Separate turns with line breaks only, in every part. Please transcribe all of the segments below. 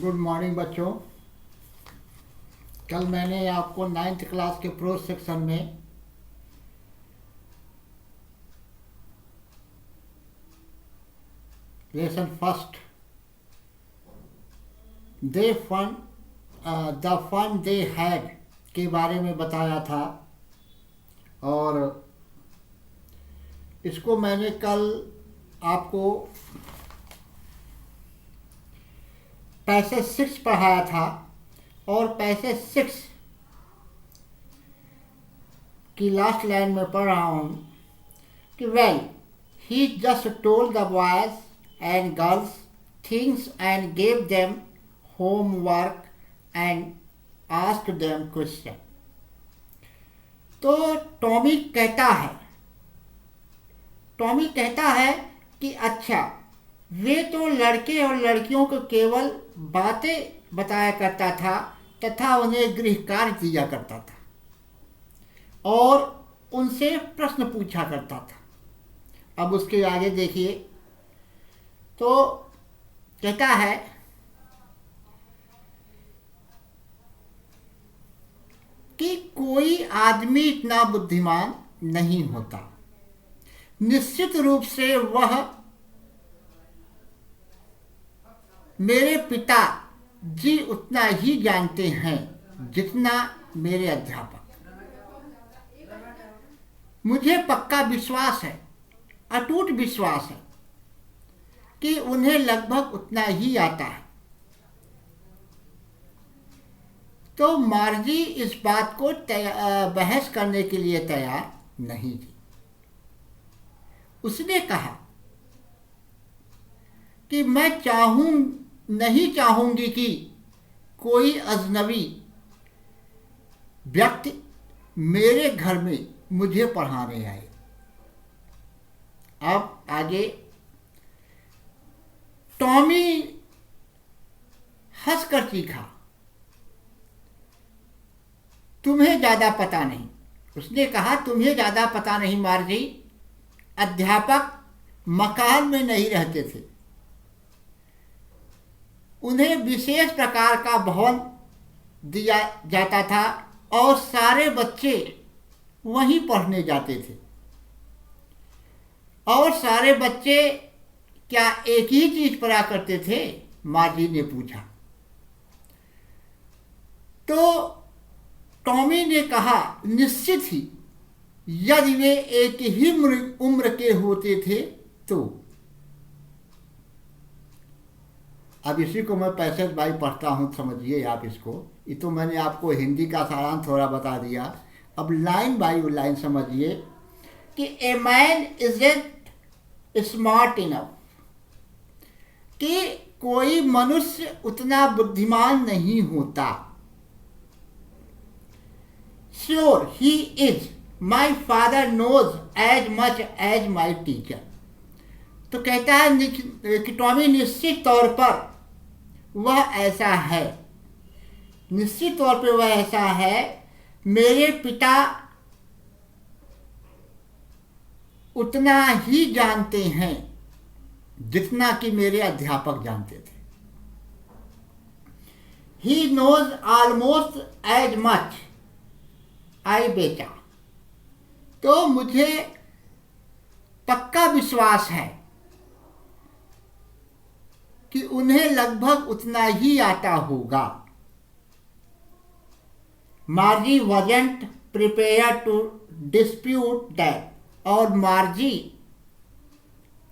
Good morning बच्चों। कल मैंने आपको 9th क्लास के प्रोज सेक्शन में lesson first they fun the fun they had के बारे में बताया था, और इसको मैंने कल आपको पैसेज 6 पढ़ाया था, और पैसेज 6 की लास्ट लाइन में पढ़ रहा हूँ कि well he just told the boys and girls things and gave them homework and asked them question. तो टॉमी कहता है कि अच्छा, वे तो लड़के और लड़कियों को केवल बातें बताया करता था तथा उन्हें गृह कार्य दिया करता था और उनसे प्रश्न पूछा करता था। अब उसके आगे देखिए, तो कहता है कि कोई आदमी इतना बुद्धिमान नहीं होता। निश्चित रूप से वह मेरे पिता जी उतना ही जानते हैं जितना मेरे अध्यापक। मुझे पक्का विश्वास है, अटूट विश्वास है कि उन्हें लगभग उतना ही आता है। तो मार्जी इस बात को बहस करने के लिए तैयार नहीं थी। उसने कहा कि मैं नहीं चाहूंगी कि कोई अजनबी व्यक्ति मेरे घर में मुझे पढ़ाने आए। अब आगे टॉमी हंसकर चीखा, तुम्हें ज्यादा पता नहीं। उसने कहा, तुम्हें ज्यादा पता नहीं मार्जी, अध्यापक मकान में नहीं रहते थे। उन्हें विशेष प्रकार का भवन दिया जाता था और सारे बच्चे वहीं पढ़ने जाते थे। और सारे बच्चे क्या एक ही चीज पढ़ा करते थे? मार्जी ने पूछा। तो टॉमी ने कहा, निश्चित ही, यदि वे एक ही उम्र के होते थे तो। अब इसी को मैं पैसेज बाई पढ़ता हूँ, समझिए आप इसको। ये तो मैंने आपको हिंदी का सारांश थोड़ा बता दिया। अब लाइन बाई लाइन समझिए कि a man isn't smart enough, कि कोई मनुष्य उतना बुद्धिमान नहीं होता। Sure he is, my father knows as much as my teacher. तो कहता है कि टॉमी निश्चित तौर पर वह ऐसा है, निश्चित तौर पे वह ऐसा है। मेरे पिता उतना ही जानते हैं जितना कि मेरे अध्यापक जानते थे। He knows almost as much as बेटा। तो मुझे पक्का विश्वास है कि उन्हें लगभग उतना ही आता होगा। मार्जी wasn't prepared to dispute that, और मार्जी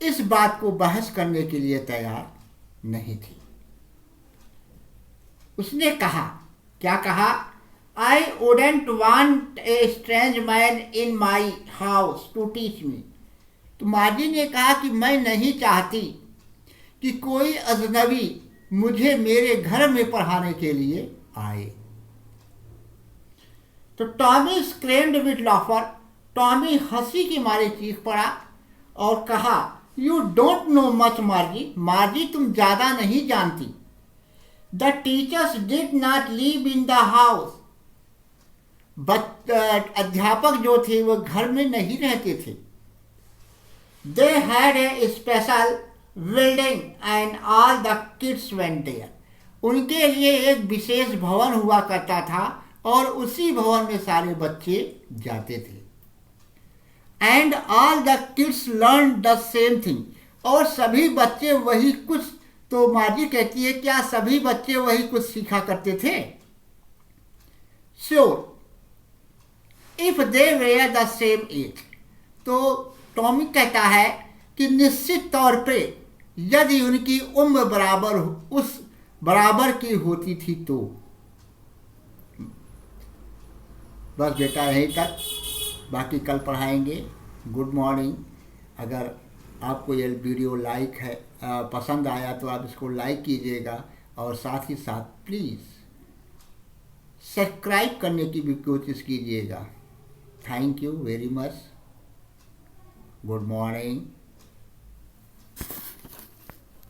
इस बात को बहस करने के लिए तैयार नहीं थी। उसने कहा, क्या कहा? I wouldn't want a strange man in my house to teach me. तो मार्जी ने कहा कि मैं नहीं चाहती कि कोई अजनबी मुझे मेरे घर में पढ़ाने के लिए आए। तो टॉमी स्क्रीम्ड विथ लाफर। टॉमी हंसी की मारे चीख पड़ा और कहा, यू डोंट नो मच मार्जी। मार्जी, तुम ज्यादा नहीं जानती। The teachers did not live in the house. अध्यापक जो थे वो घर में नहीं रहते थे। They had a special building and all the kids went there. उनके लिए एक विशेष भवन हुआ करता था और उसी भवन में सारे बच्चे जाते थे। And all the kids learn the same thing, और सभी बच्चे वही कुछ, तो माजी कहती है क्या सभी बच्चे वही कुछ सीखा करते थे? Sure if they were the same age, तो टॉमी कहता है कि निश्चित तौर पे यदि उनकी उम्र उस बराबर की होती थी तो। बस बेटा यहीं तक, बाकी कल पढ़ाएंगे। Good morning. अगर आपको ये वीडियो पसंद आया तो आप इसको लाइक कीजिएगा और साथ ही साथ प्लीज़ सब्सक्राइब करने की भी कोशिश कीजिएगा। Thank you very much. Good morning.